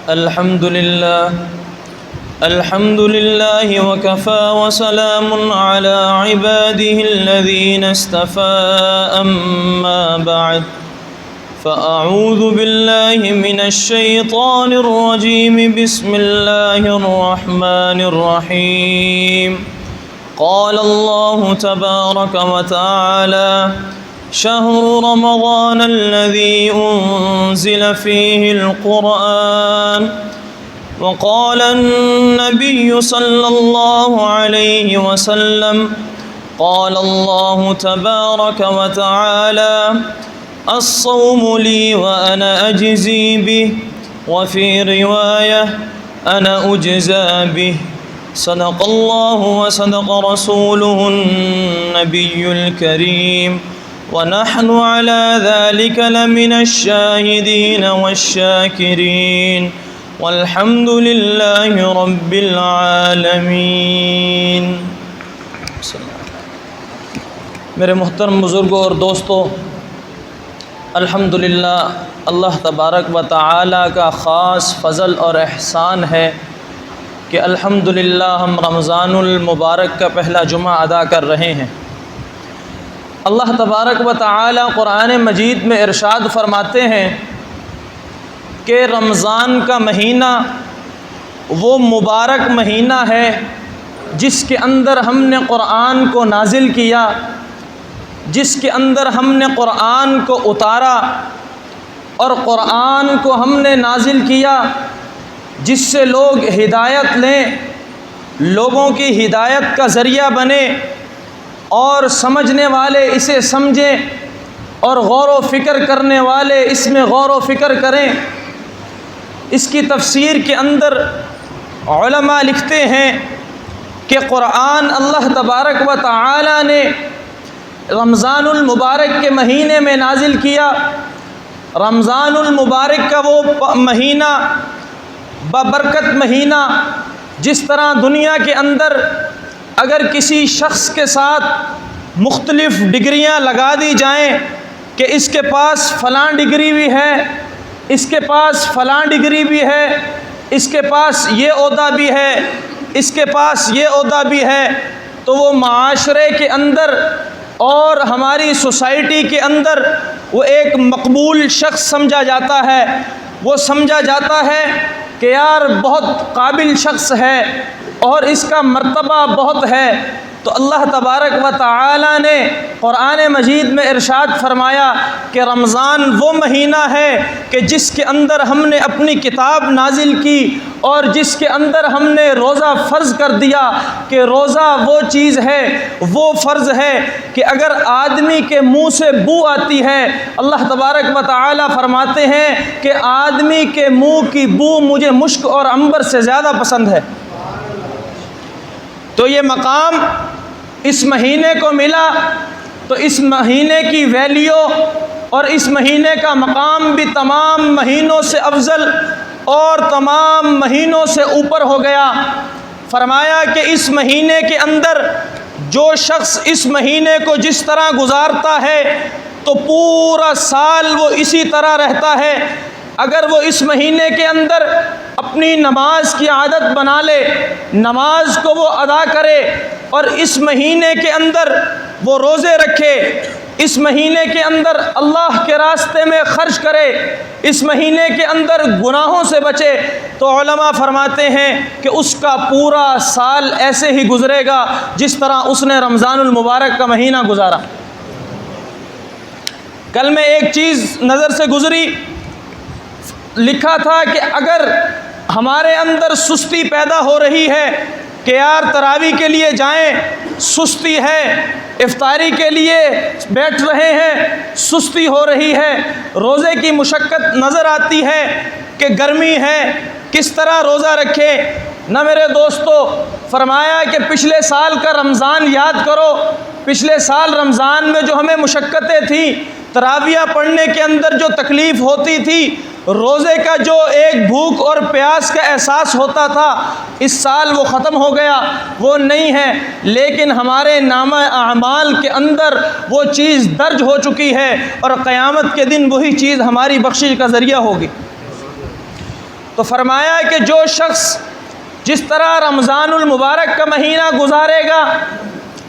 الحمد لله وكفى وسلام على عباده الذين اصطفى أما بعد فأعوذ بالله من الشيطان الرجيم بسم الله الرحمن الرحيم قال الله تبارك وتعالى شهر رمضان الذي أنزل فيه القرآن وقال النبي صلى الله عليه وسلم قال الله تبارك وتعالى الصوم لي وأنا أجزي به وفي رواية أنا أجزى به صدق الله وصدق رسوله النبي الكريم ونحن على ذلك لمن الشاهدين والشاكرين والحمد لله رب العالمین۔ میرے محترم بزرگوں اور دوستو، الحمدللہ اللہ تبارک و تعالی کا خاص فضل اور احسان ہے کہ الحمدللہ ہم رمضان المبارک کا پہلا جمعہ ادا کر رہے ہیں۔ اللہ تبارک و تعالی قرآن مجید میں ارشاد فرماتے ہیں کہ رمضان کا مہینہ وہ مبارک مہینہ ہے جس کے اندر ہم نے قرآن کو نازل کیا، جس کے اندر ہم نے قرآن کو اتارا اور قرآن کو ہم نے نازل کیا جس سے لوگ ہدایت لیں، لوگوں کی ہدایت کا ذریعہ بنے اور سمجھنے والے اسے سمجھیں اور غور و فکر کرنے والے اس میں غور و فکر کریں۔ اس کی تفسیر کے اندر علماء لکھتے ہیں کہ قرآن اللہ تبارک و تعالی نے رمضان المبارک کے مہینے میں نازل کیا۔ رمضان المبارک کا وہ مہینہ ببرکت مہینہ، جس طرح دنیا کے اندر اگر کسی شخص کے ساتھ مختلف ڈگریاں لگا دی جائیں کہ اس کے پاس فلاں ڈگری بھی ہے، اس کے پاس فلاں ڈگری بھی ہے، اس کے پاس یہ عہدہ بھی ہے، اس کے پاس یہ عہدہ بھی ہے، تو وہ معاشرے کے اندر اور ہماری سوسائٹی کے اندر وہ ایک مقبول شخص سمجھا جاتا ہے۔ وہ سمجھا جاتا ہے کہ یار بہت قابل شخص ہے اور اس کا مرتبہ بہت ہے۔ تو اللہ تبارک و تعالی نے قرآن مجید میں ارشاد فرمایا کہ رمضان وہ مہینہ ہے کہ جس کے اندر ہم نے اپنی کتاب نازل کی اور جس کے اندر ہم نے روزہ فرض کر دیا کہ روزہ وہ چیز ہے، وہ فرض ہے کہ اگر آدمی کے منہ سے بو آتی ہے، اللہ تبارک و تعالی فرماتے ہیں کہ آدمی کے منہ کی بو مجھے مشک اور عنبر سے زیادہ پسند ہے۔ تو یہ مقام اس مہینے کو ملا، تو اس مہینے کی ویلیو اور اس مہینے کا مقام بھی تمام مہینوں سے افضل اور تمام مہینوں سے اوپر ہو گیا۔ فرمایا کہ اس مہینے کے اندر جو شخص اس مہینے کو جس طرح گزارتا ہے تو پورا سال وہ اسی طرح رہتا ہے۔ اگر وہ اس مہینے کے اندر اپنی نماز کی عادت بنا لے، نماز کو وہ ادا کرے اور اس مہینے کے اندر وہ روزے رکھے، اس مہینے کے اندر اللہ کے راستے میں خرچ کرے، اس مہینے کے اندر گناہوں سے بچے، تو علماء فرماتے ہیں کہ اس کا پورا سال ایسے ہی گزرے گا جس طرح اس نے رمضان المبارک کا مہینہ گزارا۔ کل میں ایک چیز نظر سے گزری، لکھا تھا کہ اگر ہمارے اندر سستی پیدا ہو رہی ہے کہ یار تراویح کے لیے جائیں، سستی ہے، افطاری کے لیے بیٹھ رہے ہیں، سستی ہو رہی ہے، روزے کی مشقت نظر آتی ہے کہ گرمی ہے، کس طرح روزہ رکھے؟ نہ میرے دوستو، فرمایا کہ پچھلے سال کا رمضان یاد کرو، پچھلے سال رمضان میں جو ہمیں مشقتیں تھیں، تراویح پڑھنے کے اندر جو تکلیف ہوتی تھی، روزے کا جو ایک بھوک اور پیاس کا احساس ہوتا تھا، اس سال وہ ختم ہو گیا، وہ نہیں ہے، لیکن ہمارے نامہ اعمال کے اندر وہ چیز درج ہو چکی ہے اور قیامت کے دن وہی چیز ہماری بخشش کا ذریعہ ہوگی۔ تو فرمایا کہ جو شخص جس طرح رمضان المبارک کا مہینہ گزارے گا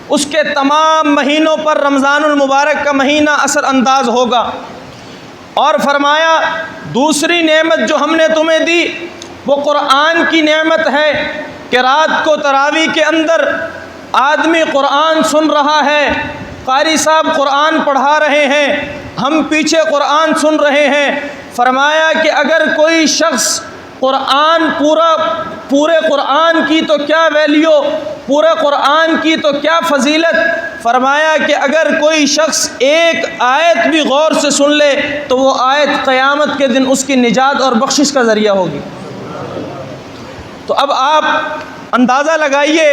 اس کے تمام مہینوں پر رمضان المبارک کا مہینہ اثر انداز ہوگا۔ اور فرمایا دوسری نعمت جو ہم نے تمہیں دی وہ قرآن کی نعمت ہے کہ رات کو تراویح کے اندر آدمی قرآن سن رہا ہے، قاری صاحب قرآن پڑھا رہے ہیں، ہم پیچھے قرآن سن رہے ہیں۔ فرمایا کہ اگر کوئی شخص قرآن پورے قرآن کی تو کیا ویلیو، پورے قرآن کی تو کیا فضیلت۔ فرمایا کہ اگر کوئی شخص ایک آیت بھی غور سے سن لے تو وہ آیت قیامت کے دن اس کی نجات اور بخشش کا ذریعہ ہوگی۔ تو اب آپ اندازہ لگائیے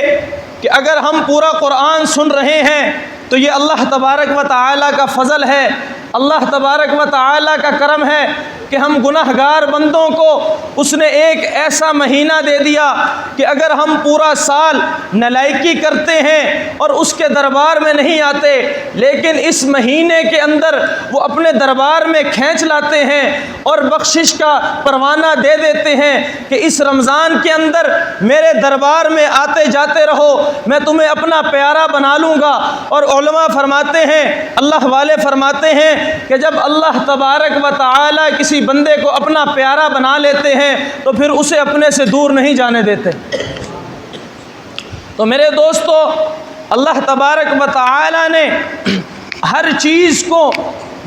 کہ اگر ہم پورا قرآن سن رہے ہیں تو یہ اللہ تبارک و تعالیٰ کا فضل ہے، اللہ تبارک و تعالیٰ کا کرم ہے کہ ہم گناہ گار بندوں کو اس نے ایک ایسا مہینہ دے دیا کہ اگر ہم پورا سال نالائکی کرتے ہیں اور اس کے دربار میں نہیں آتے، لیکن اس مہینے کے اندر وہ اپنے دربار میں کھینچ لاتے ہیں اور بخشش کا پروانہ دے دیتے ہیں کہ اس رمضان کے اندر میرے دربار میں آتے جاتے رہو، میں تمہیں اپنا پیارا بنا لوں گا۔ اور علماء فرماتے ہیں، اللہ والے فرماتے ہیں کہ جب اللہ تبارک و تعالیٰ کسی بندے کو اپنا پیارا بنا لیتے ہیں تو پھر اسے اپنے سے دور نہیں جانے دیتے۔ تو میرے دوستو، اللہ تبارک و تعالیٰ نے ہر چیز کو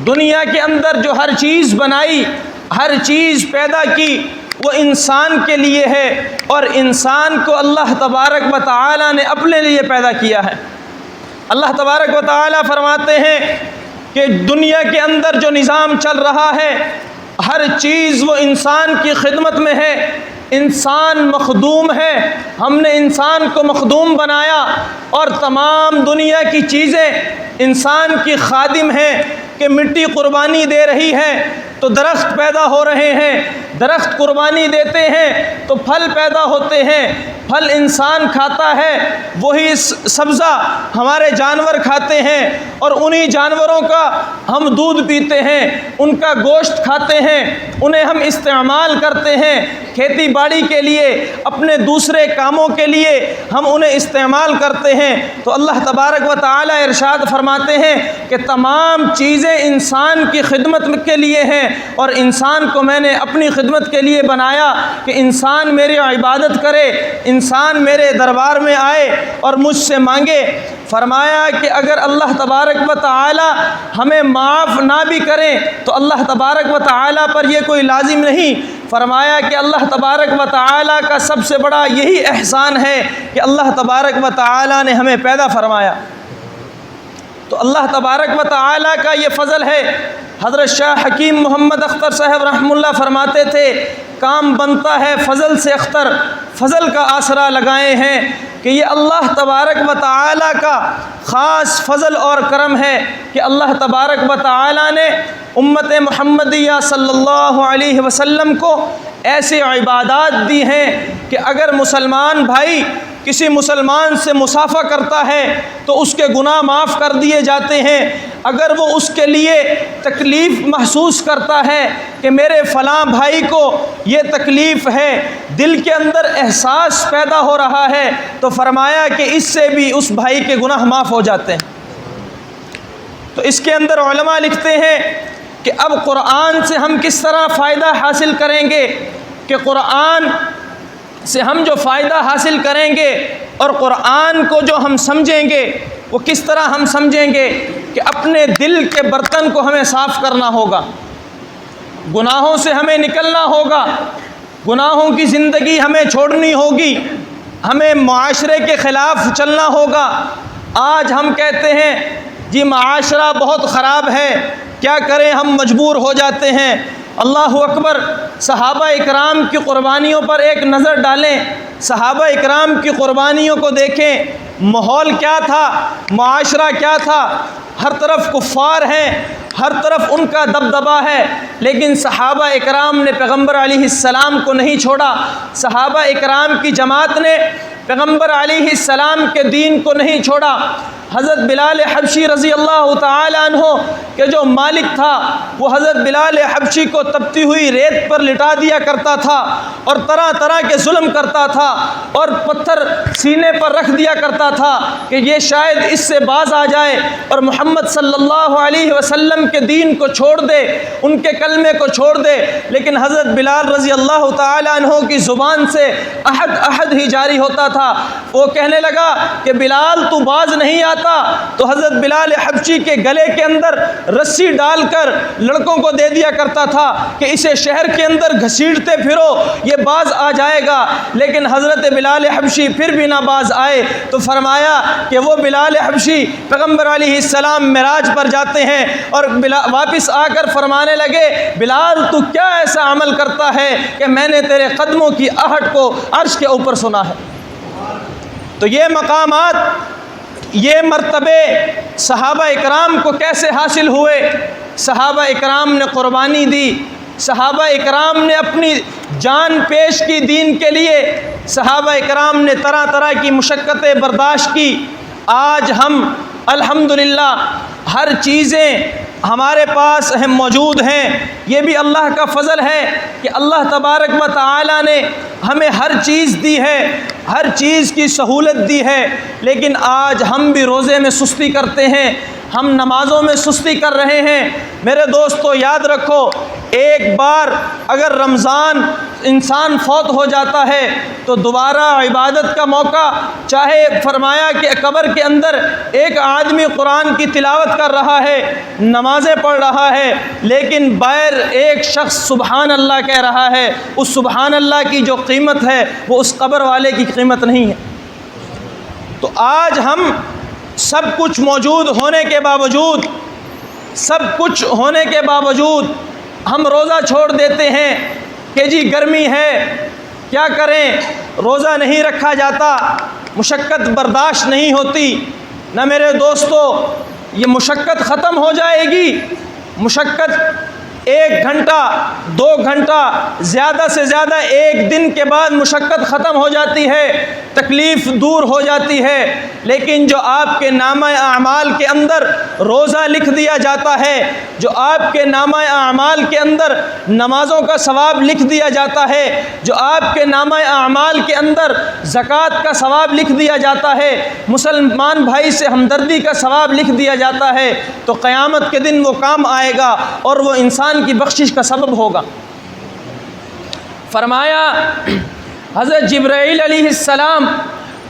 دنیا کے اندر جو ہر چیز بنائی، ہر چیز پیدا کی وہ انسان کے لیے ہے، اور انسان کو اللہ تبارک و تعالیٰ نے اپنے لیے پیدا کیا ہے۔ اللہ تبارک و تعالیٰ فرماتے ہیں کہ دنیا کے اندر جو نظام چل رہا ہے ہر چیز وہ انسان کی خدمت میں ہے، انسان مخدوم ہے، ہم نے انسان کو مخدوم بنایا اور تمام دنیا کی چیزیں انسان کی خادم ہیں کہ مٹی قربانی دے رہی ہے تو درخت پیدا ہو رہے ہیں، درخت قربانی دیتے ہیں تو پھل پیدا ہوتے ہیں، پھل انسان کھاتا ہے، وہی سبزہ ہمارے جانور کھاتے ہیں اور انہی جانوروں کا ہم دودھ پیتے ہیں، ان کا گوشت کھاتے ہیں، انہیں ہم استعمال کرتے ہیں کھیتی باڑی کے لیے، اپنے دوسرے کاموں کے لیے ہم انہیں استعمال کرتے ہیں۔ تو اللہ تبارک و تعالی ارشاد فرماتے ہیں کہ تمام چیزیں انسان کی خدمت کے لیے ہیں، اور انسان کو میں نے اپنی خدمت کے لیے بنایا کہ انسان میری عبادت کرے، انسان میرے دربار میں آئے اور مجھ سے مانگے۔ فرمایا کہ اگر اللہ تبارک و تعالی ہمیں معاف نہ بھی کریں تو اللہ تبارک و تعالی پر یہ کوئی لازم نہیں۔ فرمایا کہ اللہ تبارک و تعالی کا سب سے بڑا یہی احسان ہے کہ اللہ تبارک و تعالی نے ہمیں پیدا فرمایا۔ تو اللہ تبارک و تعالی کا یہ فضل ہے۔ حضرت شاہ حکیم محمد اختر صاحب رحمہ اللہ فرماتے تھے، کام بنتا ہے فضل سے اختر، فضل کا آسرا لگائے ہیں، کہ یہ اللہ تبارک و تعالی کا خاص فضل اور کرم ہے کہ اللہ تبارک و تعالی نے امت محمدیہ صلی اللہ علیہ وسلم کو ایسے عبادات دی ہیں کہ اگر مسلمان بھائی کسی مسلمان سے مصافحہ کرتا ہے تو اس کے گناہ معاف کر دیے جاتے ہیں۔ اگر وہ اس کے لیے تکلیف محسوس کرتا ہے کہ میرے فلاں بھائی کو یہ تکلیف ہے، دل کے اندر احساس پیدا ہو رہا ہے، تو فرمایا کہ اس سے بھی اس بھائی کے گناہ معاف ہو جاتے ہیں۔ تو اس کے اندر علماء لکھتے ہیں کہ اب قرآن سے ہم کس طرح فائدہ حاصل کریں گے، کہ قرآن سے ہم جو فائدہ حاصل کریں گے اور قرآن کو جو ہم سمجھیں گے وہ کس طرح ہم سمجھیں گے، کہ اپنے دل کے برتن کو ہمیں صاف کرنا ہوگا، گناہوں سے ہمیں نکلنا ہوگا، گناہوں کی زندگی ہمیں چھوڑنی ہوگی، ہمیں معاشرے کے خلاف چلنا ہوگا۔ آج ہم کہتے ہیں جی معاشرہ بہت خراب ہے، کیا کریں، ہم مجبور ہو جاتے ہیں۔ اللہ اکبر، صحابہ اکرام کی قربانیوں پر ایک نظر ڈالیں، صحابہ اکرام کی قربانیوں کو دیکھیں، ماحول کیا تھا، معاشرہ کیا تھا، ہر طرف کفار ہیں، ہر طرف ان کا دبدبا ہے، لیکن صحابہ اکرام نے پیغمبر علیہ السلام کو نہیں چھوڑا، صحابہ اکرام کی جماعت نے پیغمبر علیہ السلام کے دین کو نہیں چھوڑا۔ حضرت بلال حبشی رضی اللہ تعالی عنہ کہ جو مالک تھا وہ حضرت بلال حبشی کو تپتی ہوئی ریت پر لٹا دیا کرتا تھا اور طرح طرح کے ظلم کرتا تھا اور پتھر سینے پر رکھ دیا کرتا تھا کہ یہ شاید اس سے باز آ جائے اور محمد صلی اللہ علیہ وسلم کے دین کو چھوڑ دے، ان کے کلمے کو چھوڑ دے۔ لیکن حضرت بلال رضی اللہ تعالی عنہ کی زبان سے احد احد ہی جاری ہوتا تھا۔ وہ کہنے لگا کہ بلال تو باز نہیں آتا، تو حضرت بلال حبشی کے گلے کے اندر رسی ڈال کر لڑکوں کو دے دیا کرتا تھا کہ اسے شہر کے اندر گھسیٹتے پھرو، یہ باز آ جائے گا۔ لیکن حضرت بلال حبشی پھر بھی نہ باز آئے، تو فرمایا کہ وہ بلال حبشی پیغمبر علیہ السلام معراج پر جاتے ہیں اور واپس آ کر فرمانے لگے بلال تو کیا ایسا عمل کرتا ہے کہ میں نے تیرے قدموں کی آہٹ کو عرش کے اوپر سنا ہے۔ تو یہ مقامات، یہ مرتبے صحابہ اکرام کو کیسے حاصل ہوئے؟ صحابہ اکرام نے قربانی دی، صحابہ اکرام نے اپنی جان پیش کی دین کے لیے، صحابہ اکرام نے طرح طرح کی مشقتیں برداشت کی۔ آج ہم الحمدللہ ہر چیزیں ہمارے پاس موجود ہیں، یہ بھی اللہ کا فضل ہے کہ اللہ تبارک و تعالی نے ہمیں ہر چیز دی ہے، ہر چیز کی سہولت دی ہے۔ لیکن آج ہم بھی روزے میں سستی کرتے ہیں، ہم نمازوں میں سستی کر رہے ہیں۔ میرے دوستو یاد رکھو، ایک بار اگر رمضان انسان فوت ہو جاتا ہے تو دوبارہ عبادت کا موقع، چاہے فرمایا کہ قبر کے اندر ایک آدمی قرآن کی تلاوت کر رہا ہے، نمازیں پڑھ رہا ہے، لیکن باہر ایک شخص سبحان اللہ کہہ رہا ہے، اس سبحان اللہ کی جو قیمت ہے وہ اس قبر والے کی قیمت نہیں ہے۔ تو آج ہم سب کچھ موجود ہونے کے باوجود، سب کچھ ہونے کے باوجود ہم روزہ چھوڑ دیتے ہیں کہ جی گرمی ہے، کیا کریں، روزہ نہیں رکھا جاتا، مشقت برداشت نہیں ہوتی۔ نہ میرے دوستو، یہ مشقت ختم ہو جائے گی، مشقت 1 گھنٹہ 2 گھنٹہ زیادہ سے زیادہ 1 دن کے بعد مشقت ختم ہو جاتی ہے، تکلیف دور ہو جاتی ہے۔ لیکن جو آپ کے نامہ اعمال کے اندر روزہ لکھ دیا جاتا ہے، جو آپ کے نامہ اعمال کے اندر نمازوں کا ثواب لکھ دیا جاتا ہے، جو آپ کے نامہ اعمال کے اندر زکوٰۃ کا ثواب لکھ دیا جاتا ہے، مسلمان بھائی سے ہمدردی کا ثواب لکھ دیا جاتا ہے، تو قیامت کے دن وہ کام آئے گا اور وہ انسان کی بخشش کا سبب ہوگا۔ فرمایا حضرت جبرائیل علیہ السلام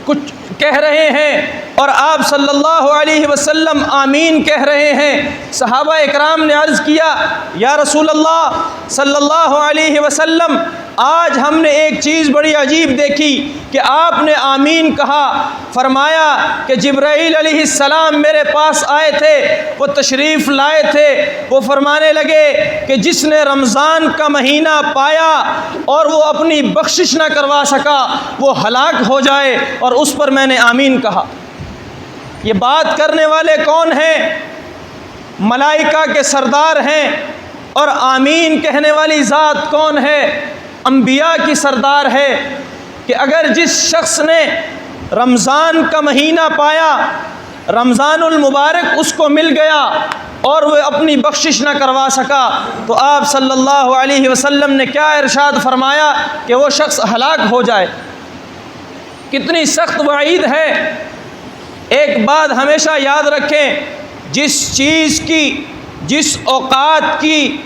کچھ کہہ رہے ہیں اور آپ صلی اللہ علیہ وسلم آمین کہہ رہے ہیں۔ صحابہ اکرام نے عرض کیا یا رسول اللہ صلی اللہ علیہ وسلم، آج ہم نے ایک چیز بڑی عجیب دیکھی کہ آپ نے آمین کہا۔ فرمایا کہ جبرائیل علیہ السلام میرے پاس آئے تھے، وہ تشریف لائے تھے، وہ فرمانے لگے کہ جس نے رمضان کا مہینہ پایا اور وہ اپنی بخشش نہ کروا سکا وہ ہلاک ہو جائے، اور اس پر میں نے آمین کہا۔ یہ بات کرنے والے کون ہیں؟ ملائکہ کے سردار ہیں۔ اور آمین کہنے والی ذات کون ہے؟ انبیاء کی سردار ہے کہ اگر جس شخص نے رمضان کا مہینہ پایا، رمضان المبارک اس کو مل گیا اور وہ اپنی بخشش نہ کروا سکا، تو آپ صلی اللہ علیہ وسلم نے کیا ارشاد فرمایا کہ وہ شخص ہلاک ہو جائے۔ کتنی سخت وعید ہے۔ ایک بات ہمیشہ یاد رکھیں، جس چیز کی، جس اوقات کی،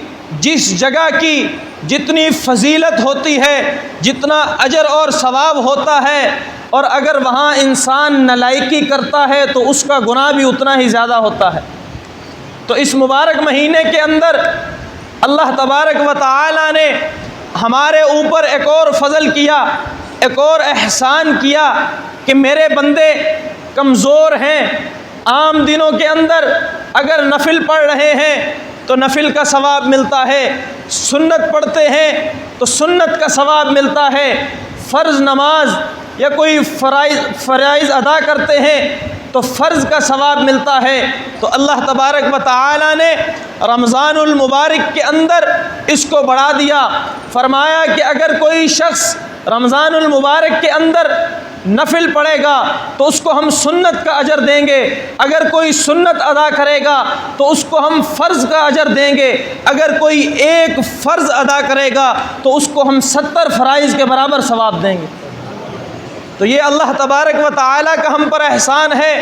جس جگہ کی جتنی فضیلت ہوتی ہے، جتنا اجر اور ثواب ہوتا ہے، اور اگر وہاں انسان نالائقی کرتا ہے تو اس کا گناہ بھی اتنا ہی زیادہ ہوتا ہے۔ تو اس مبارک مہینے کے اندر اللہ تبارک و تعالی نے ہمارے اوپر ایک اور فضل کیا، ایک اور احسان کیا کہ میرے بندے کمزور ہیں، عام دنوں کے اندر اگر نفل پڑھ رہے ہیں تو نفل کا ثواب ملتا ہے، سنت پڑھتے ہیں تو سنت کا ثواب ملتا ہے، فرض نماز یا کوئی فرائض ادا کرتے ہیں تو فرض کا ثواب ملتا ہے۔ تو اللہ تبارک و تعالی نے رمضان المبارک کے اندر اس کو بڑھا دیا۔ فرمایا کہ اگر کوئی شخص رمضان المبارک کے اندر نفل پڑھے گا تو اس کو ہم سنت کا اجر دیں گے، اگر کوئی سنت ادا کرے گا تو اس کو ہم فرض کا اجر دیں گے، اگر کوئی ایک فرض ادا کرے گا تو اس کو ہم 70 فرائض کے برابر ثواب دیں گے۔ تو یہ اللہ تبارک و تعالیٰ کا ہم پر احسان ہے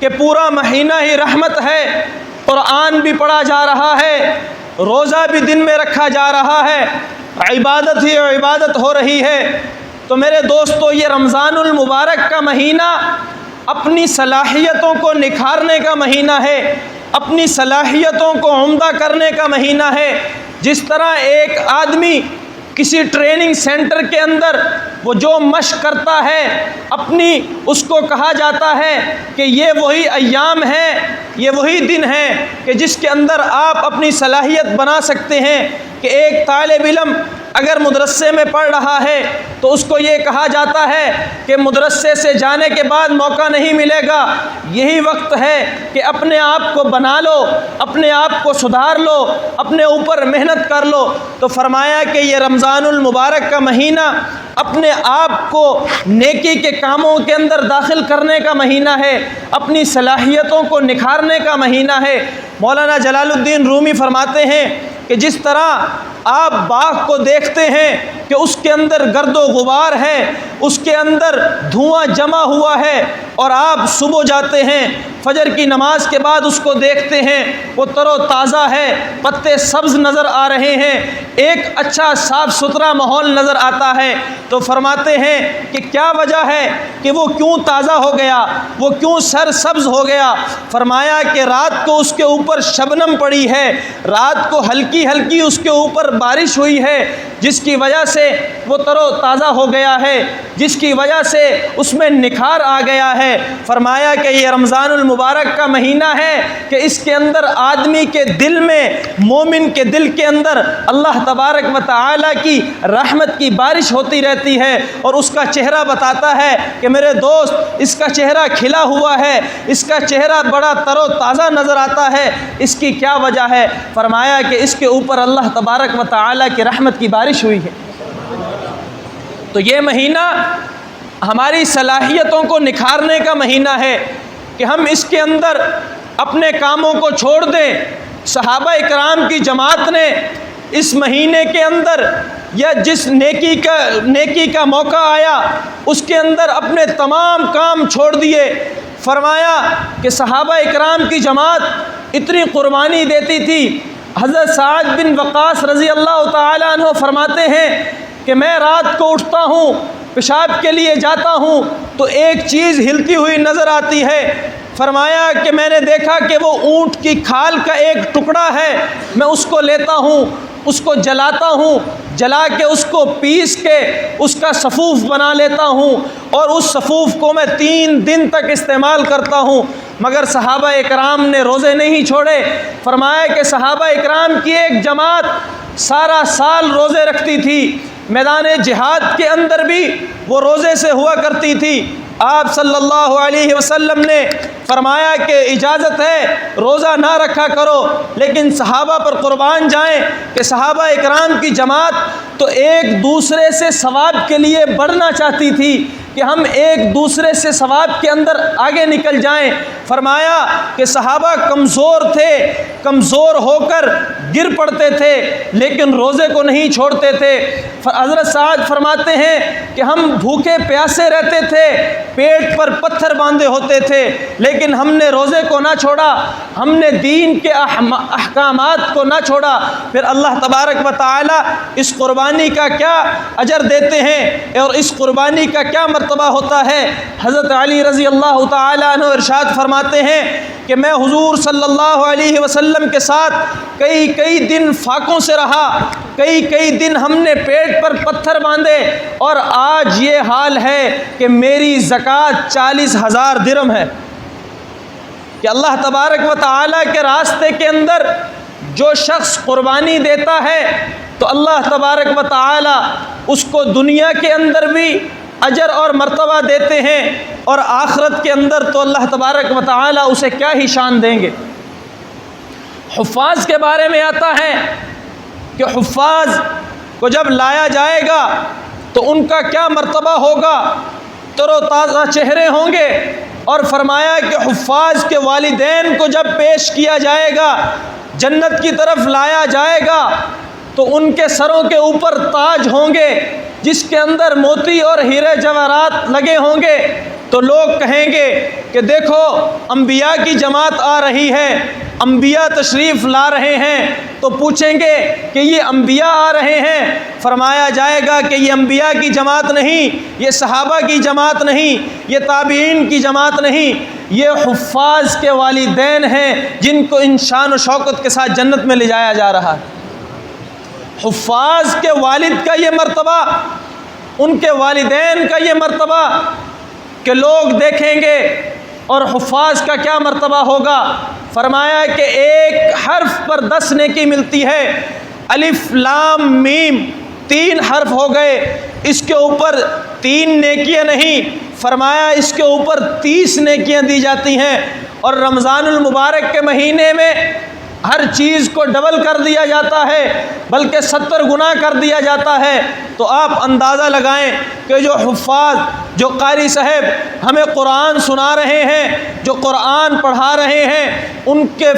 کہ پورا مہینہ ہی رحمت ہے، قرآن بھی پڑھا جا رہا ہے، روزہ بھی دن میں رکھا جا رہا ہے، عبادت ہی عبادت ہو رہی ہے۔ تو میرے دوستو، یہ رمضان المبارک کا مہینہ اپنی صلاحیتوں کو نکھارنے کا مہینہ ہے، اپنی صلاحیتوں کو عمدہ کرنے کا مہینہ ہے۔ جس طرح ایک آدمی کسی ٹریننگ سینٹر کے اندر وہ جو مشق کرتا ہے، اپنی اس کو کہا جاتا ہے کہ یہ وہی ایام ہیں، یہ وہی دن ہیں کہ جس کے اندر آپ اپنی صلاحیت بنا سکتے ہیں۔ کہ ایک طالب علم اگر مدرسے میں پڑھ رہا ہے تو اس کو یہ کہا جاتا ہے کہ مدرسے سے جانے کے بعد موقع نہیں ملے گا، یہی وقت ہے کہ اپنے آپ کو بنا لو، اپنے آپ کو سدھار لو، اپنے اوپر محنت کر لو۔ تو فرمایا کہ یہ رمضان المبارک کا مہینہ اپنے آپ کو نیکی کے کاموں کے اندر داخل کرنے کا مہینہ ہے، اپنی صلاحیتوں کو نکھارنے کا مہینہ ہے۔ مولانا جلال الدین رومی فرماتے ہیں کہ جس طرح آپ باغ کو دیکھتے ہیں کہ اس کے اندر گرد و غبار ہے، اس کے اندر دھواں جمع ہوا ہے، اور آپ صبح جاتے ہیں، فجر کی نماز کے بعد اس کو دیکھتے ہیں، وہ تر و تازہ ہے، پتے سبز نظر آ رہے ہیں، ایک اچھا صاف ستھرا ماحول نظر آتا ہے۔ تو فرماتے ہیں کہ کیا وجہ ہے کہ وہ کیوں تازہ ہو گیا، وہ کیوں سر سبز ہو گیا؟ فرمایا کہ رات کو اس کے اوپر شبنم پڑی ہے، رات کو ہلکی ہلکی اس کے اوپر بارش ہوئی ہے، جس کی وجہ سے وہ تر و تازہ ہو گیا ہے، جس کی وجہ سے اس میں نکھار آ گیا ہے۔ فرمایا کہ یہ رمضان المبارک کا مہینہ ہے کہ اس کے اندر آدمی کے دل میں، مومن کے دل کے اندر اللہ تبارک و تعالیٰ کی رحمت کی بارش ہوتی رہتی ہے، اور اس کا چہرہ بتاتا ہے کہ میرے دوست، اس کا چہرہ کھلا ہوا ہے، اس کا چہرہ بڑا تر و تازہ نظر آتا ہے، اس کی کیا وجہ ہے؟ فرمایا کہ اس کے اوپر اللہ تبارک و تعالیٰ کی رحمت کی بارش ہوئی ہے۔ تو یہ مہینہ ہماری صلاحیتوں کو نکھارنے کا مہینہ ہے کہ ہم اس کے اندر اپنے کاموں کو چھوڑ دیں۔ صحابہ اکرام کی جماعت نے اس مہینے کے اندر یا جس نیکی کا موقع آیا اس کے اندر اپنے تمام کام چھوڑ دیے۔ فرمایا کہ صحابہ اکرام کی جماعت اتنی قربانی دیتی تھی۔ حضرت سعد بن وقاص رضی اللہ تعالیٰ عنہ فرماتے ہیں کہ میں رات کو اٹھتا ہوں، پیشاب کے لیے جاتا ہوں تو ایک چیز ہلتی ہوئی نظر آتی ہے۔ فرمایا کہ میں نے دیکھا کہ وہ اونٹ کی کھال کا ایک ٹکڑا ہے، میں اس کو لیتا ہوں، اس کو جلاتا ہوں، جلا کے اس کو پیس کے اس کا صفوف بنا لیتا ہوں، اور اس صفوف کو میں 3 دن تک استعمال کرتا ہوں۔ مگر صحابہ اکرام نے روزے نہیں چھوڑے۔ فرمایا کہ صحابہ اکرام کی ایک جماعت سارا سال روزے رکھتی تھی، میدان جہاد کے اندر بھی وہ روزے سے ہوا کرتی تھی۔ آپ صلی اللہ علیہ وسلم نے فرمایا کہ اجازت ہے روزہ نہ رکھا کرو، لیکن صحابہ پر قربان جائیں کہ صحابہ اکرام کی جماعت تو ایک دوسرے سے ثواب کے لیے بڑھنا چاہتی تھی کہ ہم ایک دوسرے سے ثواب کے اندر آگے نکل جائیں۔ فرمایا کہ صحابہ کمزور تھے، کمزور ہو کر گر پڑتے تھے لیکن روزے کو نہیں چھوڑتے تھے۔ حضرت سعد فرماتے ہیں کہ ہم بھوکے پیاسے رہتے تھے، پیٹ پر پتھر باندھے ہوتے تھے، لیکن ہم نے روزے کو نہ چھوڑا، ہم نے دین کے احکامات کو نہ چھوڑا۔ پھر اللہ تبارک و تعالی اس قربانی کا کیا اجر دیتے ہیں اور اس قربانی کا کیا مرتبہ ہوتا ہے۔ حضرت علی رضی اللہ تعالیٰ عنہ ارشاد فرماتے ہیں کہ میں حضور صلی اللہ علیہ وسلم کے ساتھ کئی دن فاقوں سے رہا، کئی دن ہم نے پیٹ پر پتھر باندھے، اور آج یہ حال ہے کہ میری زکوٰۃ 40,000 درہم ہے۔ کہ اللہ تبارک و تعالیٰ کے راستے کے اندر جو شخص قربانی دیتا ہے تو اللہ تبارک و تعالیٰ اس کو دنیا کے اندر بھی اجر اور مرتبہ دیتے ہیں، اور آخرت کے اندر تو اللہ تبارک و تعالیٰ اسے کیا ہی شان دیں گے۔ حفاظ کے بارے میں آتا ہے کہ حفاظ کو جب لایا جائے گا تو ان کا کیا مرتبہ ہوگا۔ تر و تازہ چہرے ہوں گے۔ اور فرمایا کہ حفاظ کے والدین کو جب پیش کیا جائے گا، جنت کی طرف لایا جائے گا، تو ان کے سروں کے اوپر تاج ہوں گے جس کے اندر موتی اور ہیرے جواہرات لگے ہوں گے۔ تو لوگ کہیں گے کہ دیکھو انبیاء کی جماعت آ رہی ہے، انبیاء تشریف لا رہے ہیں۔ تو پوچھیں گے کہ یہ انبیاء آ رہے ہیں؟ فرمایا جائے گا کہ یہ انبیاء کی جماعت نہیں، یہ صحابہ کی جماعت نہیں، یہ تابعین کی جماعت نہیں، یہ حفاظ کے والدین ہیں جن کو ان شان و شوکت کے ساتھ جنت میں لے جایا جا رہا ہے۔ حفاظ کے والد کا یہ مرتبہ، ان کے والدین کا یہ مرتبہ کہ لوگ دیکھیں گے۔ اور حفاظ کا کیا مرتبہ ہوگا؟ فرمایا کہ ایک حرف پر 10 نیکی ملتی ہے۔ الف لام میم 3 حرف ہو گئے، اس کے اوپر 3 نیکیاں نہیں، فرمایا اس کے اوپر 30 نیکیاں دی جاتی ہیں۔ اور رمضان المبارک کے مہینے میں ہر چیز کو ڈبل کر دیا جاتا ہے، بلکہ 70 گنا کر دیا جاتا ہے۔ تو آپ اندازہ لگائیں کہ جو حفاظ، جو قاری صاحب ہمیں قرآن سنا رہے ہیں، جو قرآن پڑھا رہے ہیں، ان کے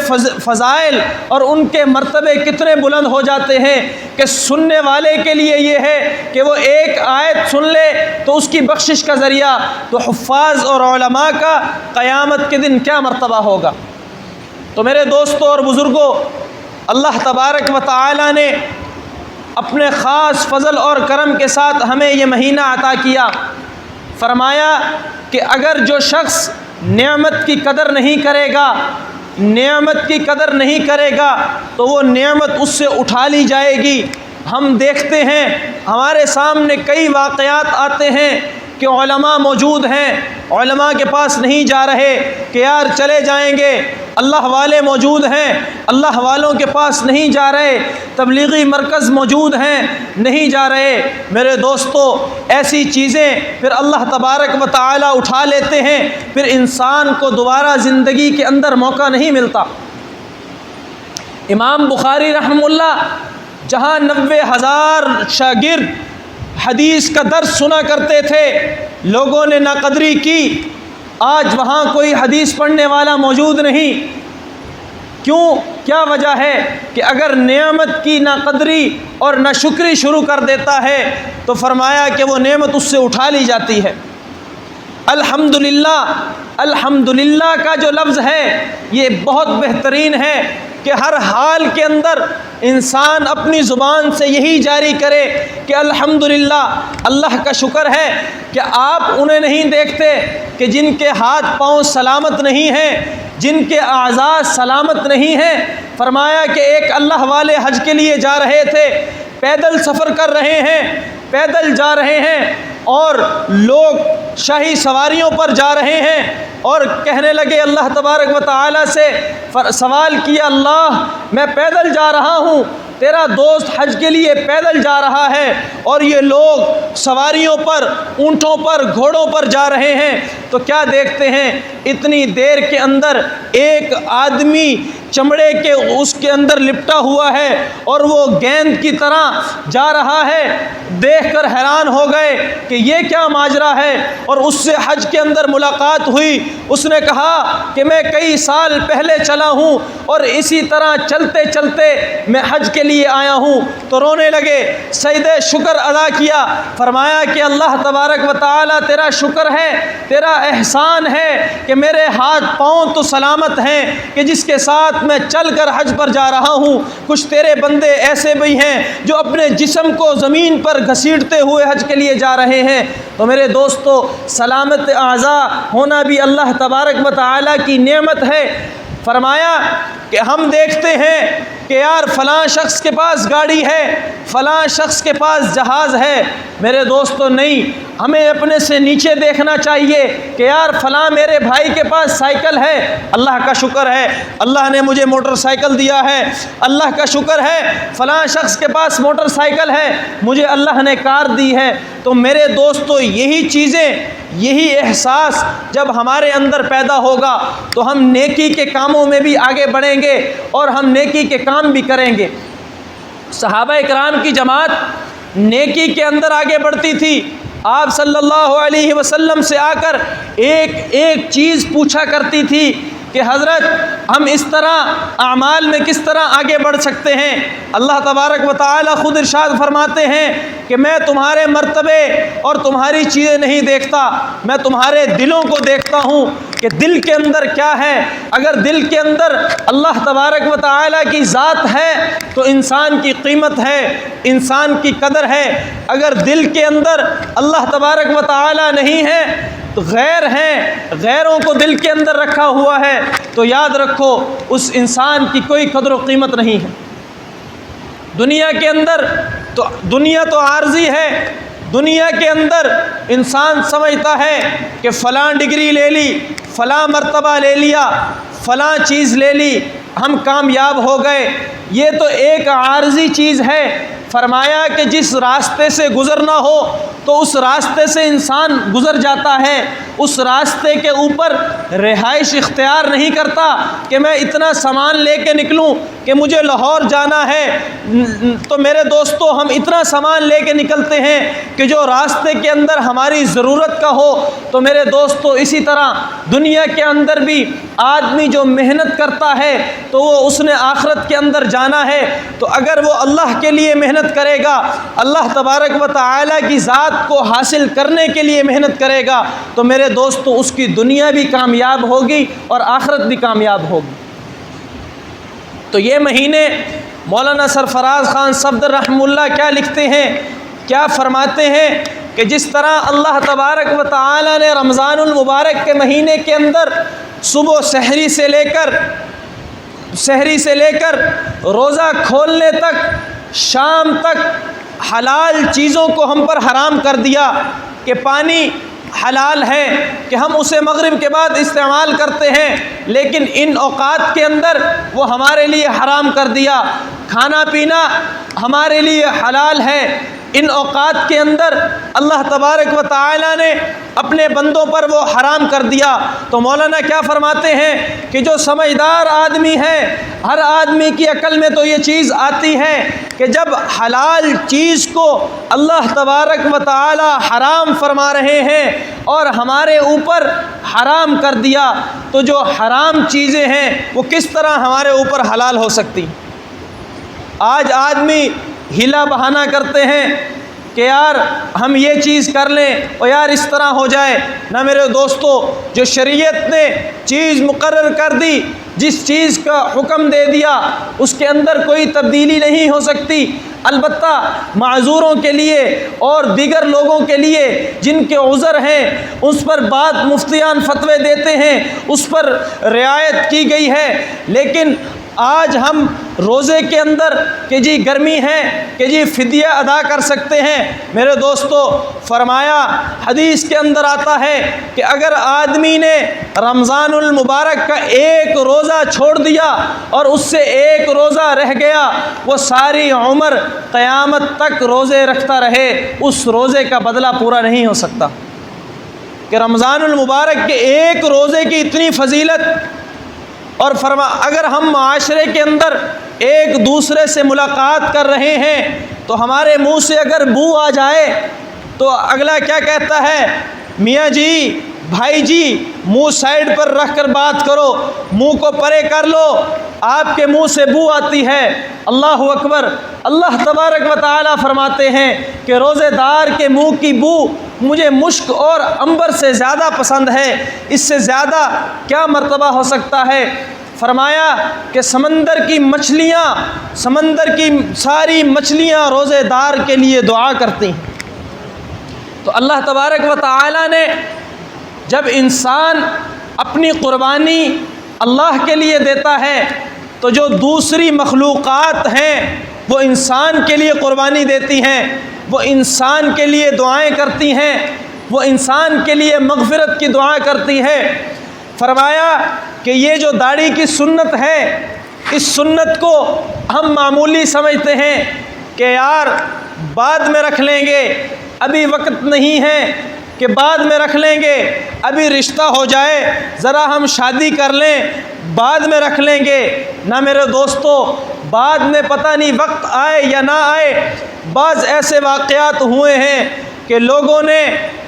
فضائل اور ان کے مرتبے کتنے بلند ہو جاتے ہیں کہ سننے والے کے لیے یہ ہے کہ وہ ایک آیت سن لے تو اس کی بخشش کا ذریعہ، تو حفاظ اور علماء کا قیامت کے دن کیا مرتبہ ہوگا۔ تو میرے دوستوں اور بزرگوں، اللہ تبارک و تعالی نے اپنے خاص فضل اور کرم کے ساتھ ہمیں یہ مہینہ عطا کیا۔ فرمایا کہ اگر جو شخص نعمت کی قدر نہیں کرے گا، نعمت کی قدر نہیں کرے گا تو وہ نعمت اس سے اٹھا لی جائے گی۔ ہم دیکھتے ہیں، ہمارے سامنے کئی واقعات آتے ہیں کہ علماء موجود ہیں، علماء کے پاس نہیں جا رہے کہ یار چلے جائیں گے، اللہ والے موجود ہیں، اللہ والوں کے پاس نہیں جا رہے، تبلیغی مرکز موجود ہیں، نہیں جا رہے۔ میرے دوستو، ایسی چیزیں پھر اللہ تبارک و تعالی اٹھا لیتے ہیں، پھر انسان کو دوبارہ زندگی کے اندر موقع نہیں ملتا۔ امام بخاری رحمہ اللہ جہاں 90,000 شاگرد حدیث کا درس سنا کرتے تھے، لوگوں نے ناقدری کی، آج وہاں کوئی حدیث پڑھنے والا موجود نہیں۔ کیوں؟ کیا وجہ ہے کہ اگر نعمت کی ناقدری اور ناشکری شروع کر دیتا ہے تو فرمایا کہ وہ نعمت اس سے اٹھا لی جاتی ہے۔ الحمدللہ، الحمدللہ کا جو لفظ ہے یہ بہت بہترین ہے کہ ہر حال کے اندر انسان اپنی زبان سے یہی جاری کرے کہ الحمدللہ، اللہ کا شکر ہے کہ آپ انہیں نہیں دیکھتے کہ جن کے ہاتھ پاؤں سلامت نہیں ہیں، جن کے اعضاء سلامت نہیں ہیں۔ فرمایا کہ ایک اللہ والے حج کے لیے جا رہے تھے، پیدل سفر کر رہے ہیں، پیدل جا رہے ہیں، اور لوگ شاہی سواریوں پر جا رہے ہیں، اور کہنے لگے اللہ تبارک و تعالی سے، سوال کیا، اللہ میں پیدل جا رہا ہوں، تیرا دوست حج کے لیے پیدل جا رہا ہے اور یہ لوگ سواریوں پر، اونٹوں پر، گھوڑوں پر جا رہے ہیں، تو کیا دیکھتے ہیں اتنی دیر کے اندر ایک آدمی چمڑے کے اس کے اندر لپٹا ہوا ہے اور وہ گیند کی طرح جا رہا ہے۔ دیکھ کر حیران ہو گئے کہ یہ کیا ماجرا ہے، اور اس سے حج کے اندر ملاقات ہوئی۔ اس نے کہا کہ میں کئی سال پہلے چلا ہوں اور اسی طرح چلتے چلتے میں حج کے لیے آیا ہوں، تو رونے لگے، سجدہ شکر ادا کیا۔ فرمایا کہ اللہ تبارک و تعالی تیرا شکر ہے، تیرا احسان ہے کہ میرے ہاتھ پاؤں تو سلامت ہیں کہ جس کے ساتھ میں چل کر حج پر جا رہا ہوں۔ کچھ تیرے بندے ایسے بھی ہیں جو اپنے جسم کو زمین پر گھسیٹتے ہوئے حج کے لیے جا رہے ہیں۔ تو میرے دوستو، سلامت اعضاء ہونا بھی اللہ تبارک و تعالی کی نعمت ہے۔ فرمایا کہ ہم دیکھتے ہیں کہ یار فلاں شخص کے پاس گاڑی ہے، فلاں شخص کے پاس جہاز ہے۔ میرے دوستو نہیں، ہمیں اپنے سے نیچے دیکھنا چاہیے کہ یار فلاں میرے بھائی کے پاس سائیکل ہے، اللہ کا شکر ہے اللہ نے مجھے موٹر سائیکل دیا ہے، اللہ کا شکر ہے فلاں شخص کے پاس موٹر سائیکل ہے، مجھے اللہ نے کار دی ہے۔ تو میرے دوستو، یہی چیزیں، یہی احساس جب ہمارے اندر پیدا ہوگا تو ہم نیکی کے کاموں میں بھی آگے بڑھیں گے اور ہم نیکی کے کام بھی کریں گے۔ صحابہ کرام کی جماعت نیکی کے اندر آگے بڑھتی تھی، آپ صلی اللہ علیہ وسلم سے آ کر ایک ایک چیز پوچھا کرتی تھی کہ حضرت ہم اس طرح اعمال میں کس طرح آگے بڑھ سکتے ہیں۔ اللہ تبارک و تعالی خود ارشاد فرماتے ہیں کہ میں تمہارے مرتبے اور تمہاری چیزیں نہیں دیکھتا، میں تمہارے دلوں کو دیکھتا ہوں کہ دل کے اندر کیا ہے۔ اگر دل کے اندر اللہ تبارک و تعالی کی ذات ہے تو انسان کی قیمت ہے، انسان کی قدر ہے۔ اگر دل کے اندر اللہ تبارک و تعالی نہیں ہے، غیر ہیں، غیروں کو دل کے اندر رکھا ہوا ہے، تو یاد رکھو اس انسان کی کوئی قدر و قیمت نہیں ہے۔ دنیا کے اندر تو دنیا تو عارضی ہے، دنیا کے اندر انسان سمجھتا ہے کہ فلاں ڈگری لے لی، فلاں مرتبہ لے لیا، فلاں چیز لے لی، ہم کامیاب ہو گئے۔ یہ تو ایک عارضی چیز ہے۔ فرمایا کہ جس راستے سے گزرنا ہو تو اس راستے سے انسان گزر جاتا ہے، اس راستے کے اوپر رہائش اختیار نہیں کرتا کہ میں اتنا سامان لے کے نکلوں کہ مجھے لاہور جانا ہے۔ تو میرے دوستو ہم اتنا سامان لے کے نکلتے ہیں کہ جو راستے کے اندر ہماری ضرورت کا ہو۔ تو میرے دوستو اسی طرح دنیا کے اندر بھی آدمی جو محنت کرتا ہے تو وہ اس نے آخرت کے اندر جانا ہے۔ تو اگر وہ اللہ کے لیے محنت کرے گا، اللہ تبارک و تعالی کی ذات کو حاصل کرنے کے لیے محنت کرے گا، تو میرے دوستو اس کی دنیا بھی کامیاب ہوگی اور آخرت بھی کامیاب ہوگی۔ تو یہ مہینے مولانا سرفراز خان صفدر رحمہ اللہ کیا لکھتے ہیں، کیا فرماتے ہیں کہ جس طرح اللہ تبارک و تعالی نے رمضان المبارک کے مہینے کے اندر صبح سحری سے لے کر روزہ کھولنے تک، شام تک حلال چیزوں کو ہم پر حرام کر دیا کہ پانی حلال ہے کہ ہم اسے مغرب کے بعد استعمال کرتے ہیں، لیکن ان اوقات کے اندر وہ ہمارے لیے حرام کر دیا۔ کھانا پینا ہمارے لیے حلال ہے، ان اوقات کے اندر اللہ تبارک و تعالی نے اپنے بندوں پر وہ حرام کر دیا۔ تو مولانا کیا فرماتے ہیں کہ جو سمجھدار آدمی ہے، ہر آدمی کی عقل میں تو یہ چیز آتی ہے کہ جب حلال چیز کو اللہ تبارک و تعالی حرام فرما رہے ہیں اور ہمارے اوپر حرام کر دیا، تو جو حرام چیزیں ہیں وہ کس طرح ہمارے اوپر حلال ہو سکتی۔ آج آدمی ہیلا بہانہ کرتے ہیں کہ یار ہم یہ چیز کر لیں اور یار اس طرح ہو جائے۔ نہ میرے دوستو، جو شریعت نے چیز مقرر کر دی، جس چیز کا حکم دے دیا، اس کے اندر کوئی تبدیلی نہیں ہو سکتی۔ البتہ معذوروں کے لیے اور دیگر لوگوں کے لیے جن کے عذر ہیں، اس پر بات مفتیان فتوے دیتے ہیں، اس پر رعایت کی گئی ہے۔ لیکن آج ہم روزے کے اندر کہ جی گرمی ہے کہ جی فدیہ ادا کر سکتے ہیں۔ میرے دوستو فرمایا، حدیث کے اندر آتا ہے کہ اگر آدمی نے رمضان المبارک کا ایک روزہ چھوڑ دیا اور اس سے ایک روزہ رہ گیا، وہ ساری عمر قیامت تک روزے رکھتا رہے، اس روزے کا بدلہ پورا نہیں ہو سکتا۔ کہ رمضان المبارک کے ایک روزے کی اتنی فضیلت، اور اگر ہم معاشرے کے اندر ایک دوسرے سے ملاقات کر رہے ہیں تو ہمارے منہ سے اگر بو آ جائے تو اگلا کیا کہتا ہے، میاں جی، بھائی جی، منہ سائڈ پر رکھ کر بات کرو، منہ کو پرے کر لو، آپ کے منہ سے بو آتی ہے۔ اللہ اکبر۔ اللہ تبارک و تعالی فرماتے ہیں کہ روزے دار کے منہ کی بو مجھے مشک اور عنبر سے زیادہ پسند ہے، اس سے زیادہ کیا مرتبہ ہو سکتا ہے۔ فرمایا کہ سمندر کی ساری مچھلیاں روزے دار کے لیے دعا کرتی ہیں۔ تو اللہ تبارک و تعالی نے جب انسان اپنی قربانی اللہ کے لیے دیتا ہے تو جو دوسری مخلوقات ہیں وہ انسان کے لیے قربانی دیتی ہیں، وہ انسان کے لیے دعائیں کرتی ہیں، وہ انسان کے لیے مغفرت کی دعا کرتی ہے۔ فرمایا کہ یہ جو داڑھی کی سنت ہے، اس سنت کو ہم معمولی سمجھتے ہیں کہ یار بعد میں رکھ لیں گے، ابھی وقت نہیں ہے کہ بعد میں رکھ لیں گے، ابھی رشتہ ہو جائے، ذرا ہم شادی کر لیں، بعد میں رکھ لیں گے۔ نہ میرے دوستو، بعد میں پتہ نہیں وقت آئے یا نہ آئے۔ بعض ایسے واقعات ہوئے ہیں کہ لوگوں نے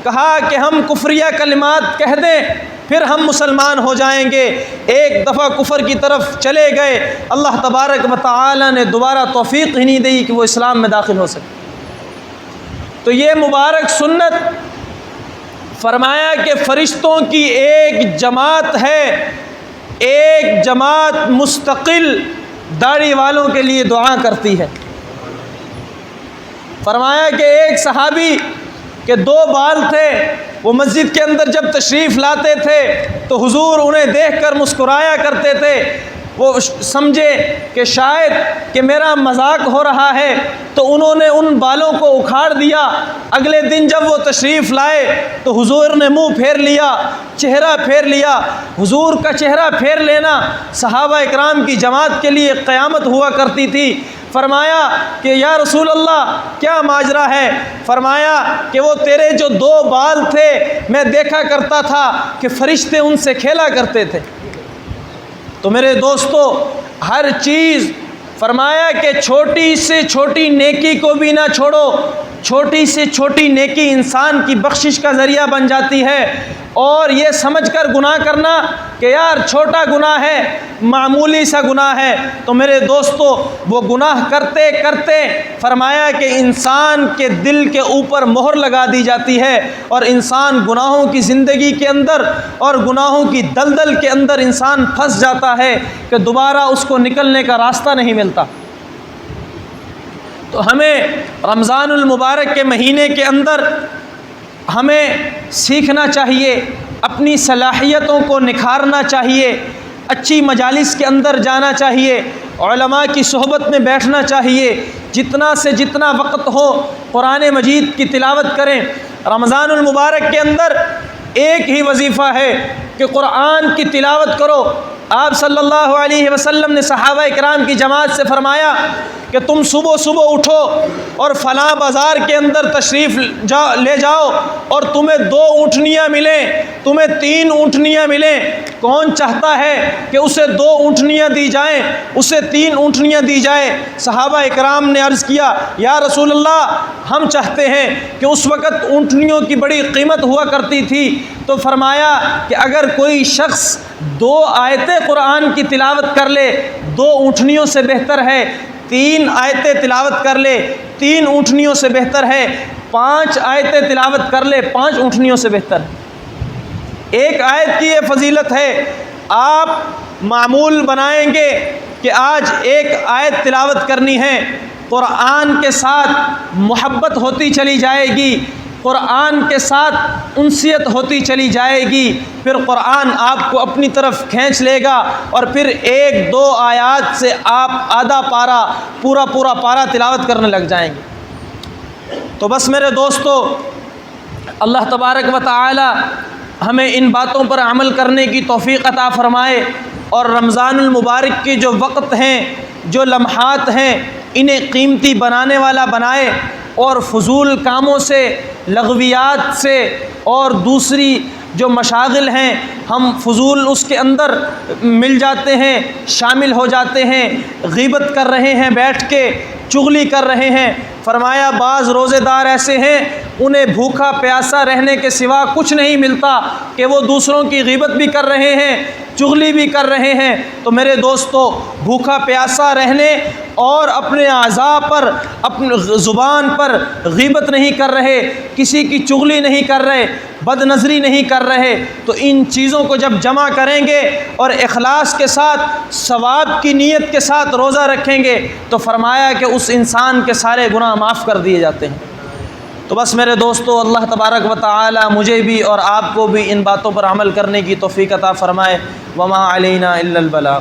کہا کہ ہم کفریہ کلمات کہہ دیں پھر ہم مسلمان ہو جائیں گے، ایک دفعہ کفر کی طرف چلے گئے، اللہ تبارک و تعالی نے دوبارہ توفیق ہی نہیں دی کہ وہ اسلام میں داخل ہو سکے۔ تو یہ مبارک سنت فرمایا کہ فرشتوں کی ایک جماعت ہے، ایک جماعت مستقل داڑھی والوں کے لیے دعا کرتی ہے۔ فرمایا کہ ایک صحابی کے 2 بال تھے، وہ مسجد کے اندر جب تشریف لاتے تھے تو حضور انہیں دیکھ کر مسکرایا کرتے تھے، وہ سمجھے کہ شاید کہ میرا مذاق ہو رہا ہے تو انہوں نے ان بالوں کو اکھاڑ دیا۔ اگلے دن جب وہ تشریف لائے تو حضور نے منہ پھیر لیا، چہرہ پھیر لیا۔ حضور کا چہرہ پھیر لینا صحابہ اکرام کی جماعت کے لیے قیامت ہوا کرتی تھی۔ فرمایا کہ یا رسول اللہ کیا ماجرا ہے؟ فرمایا کہ وہ تیرے جو 2 بال تھے میں دیکھا کرتا تھا کہ فرشتے ان سے کھیلا کرتے تھے۔ تو میرے دوستو، ہر چیز فرمایا کہ چھوٹی سے چھوٹی نیکی کو بھی نہ چھوڑو، چھوٹی سے چھوٹی نیکی انسان کی بخشش کا ذریعہ بن جاتی ہے۔ اور یہ سمجھ کر گناہ کرنا کہ یار چھوٹا گناہ ہے، معمولی سا گناہ ہے، تو میرے دوستو وہ گناہ کرتے کرتے فرمایا کہ انسان کے دل کے اوپر مہر لگا دی جاتی ہے، اور انسان گناہوں کی زندگی کے اندر اور گناہوں کی دلدل کے اندر انسان پھنس جاتا ہے کہ دوبارہ اس کو نکلنے کا راستہ نہیں ملتا۔ تو ہمیں رمضان المبارک کے مہینے کے اندر ہمیں سیکھنا چاہیے، اپنی صلاحیتوں کو نکھارنا چاہیے، اچھی مجالس کے اندر جانا چاہیے، علماء کی صحبت میں بیٹھنا چاہیے، جتنا سے جتنا وقت ہو قرآن مجید کی تلاوت کریں۔ رمضان المبارک کے اندر ایک ہی وظیفہ ہے کہ قرآن کی تلاوت کرو۔ آپ صلی اللہ علیہ وسلم نے صحابہ اکرام کی جماعت سے فرمایا کہ تم صبح صبح اٹھو اور فلاں بازار کے اندر تشریف لے جاؤ اور تمہیں 2 اونٹنیاں ملیں، تمہیں 3 اونٹنیاں ملیں۔ کون چاہتا ہے کہ اسے 2 اونٹنیاں دی جائیں، اسے 3 اونٹنیاں دی جائیں؟ صحابہ اکرام نے عرض کیا یا رسول اللہ ہم چاہتے ہیں کہ اس وقت اونٹنیوں کی بڑی قیمت ہوا کرتی تھی۔ تو فرمایا کہ اگر کوئی شخص 2 آیتیں قرآن کی تلاوت کر لے 2 اونٹنیوں سے بہتر ہے، 3 آیتیں تلاوت کر لے 3 اونٹنیوں سے بہتر ہے، 5 آیتیں تلاوت کر لے 5 اونٹنیوں سے بہتر ہے۔ ایک آیت کی یہ فضیلت ہے، آپ معمول بنائیں گے کہ آج ایک آیت تلاوت کرنی ہے، قرآن کے ساتھ محبت ہوتی چلی جائے گی، قرآن کے ساتھ انسیت ہوتی چلی جائے گی، پھر قرآن آپ کو اپنی طرف کھینچ لے گا، اور پھر 1-2 آیات سے آپ آدھا پارا پورا پارا تلاوت کرنے لگ جائیں گے۔ تو بس میرے دوستو، اللہ تبارک و تعالی ہمیں ان باتوں پر عمل کرنے کی توفیق عطا فرمائے، اور رمضان المبارک کے جو وقت ہیں، جو لمحات ہیں، انہیں قیمتی بنانے والا بنائے، اور فضول کاموں سے، لغویات سے اور دوسری جو مشاغل ہیں ہم فضول اس کے اندر مل جاتے ہیں، شامل ہو جاتے ہیں، غیبت کر رہے ہیں، بیٹھ کے چغلی کر رہے ہیں۔ فرمایا بعض روزے دار ایسے ہیں انہیں بھوکا پیاسا رہنے کے سوا کچھ نہیں ملتا کہ وہ دوسروں کی غیبت بھی کر رہے ہیں، چغلی بھی کر رہے ہیں۔ تو میرے دوستو، بھوکا پیاسا رہنے اور اپنے اعضاء پر، اپنی زبان پر غیبت نہیں کر رہے، کسی کی چغلی نہیں کر رہے، بد نظری نہیں کر رہے، تو ان چیزوں کو جب جمع کریں گے اور اخلاص کے ساتھ، ثواب کی نیت کے ساتھ روزہ رکھیں گے تو فرمایا کہ اس انسان کے سارے گناہ معاف کر دیے جاتے ہیں۔ تو بس میرے دوستو، اللہ تبارک و تعالی مجھے بھی اور آپ کو بھی ان باتوں پر عمل کرنے کی توفیق عطا فرمائے۔ وما علینا الا البلاغ۔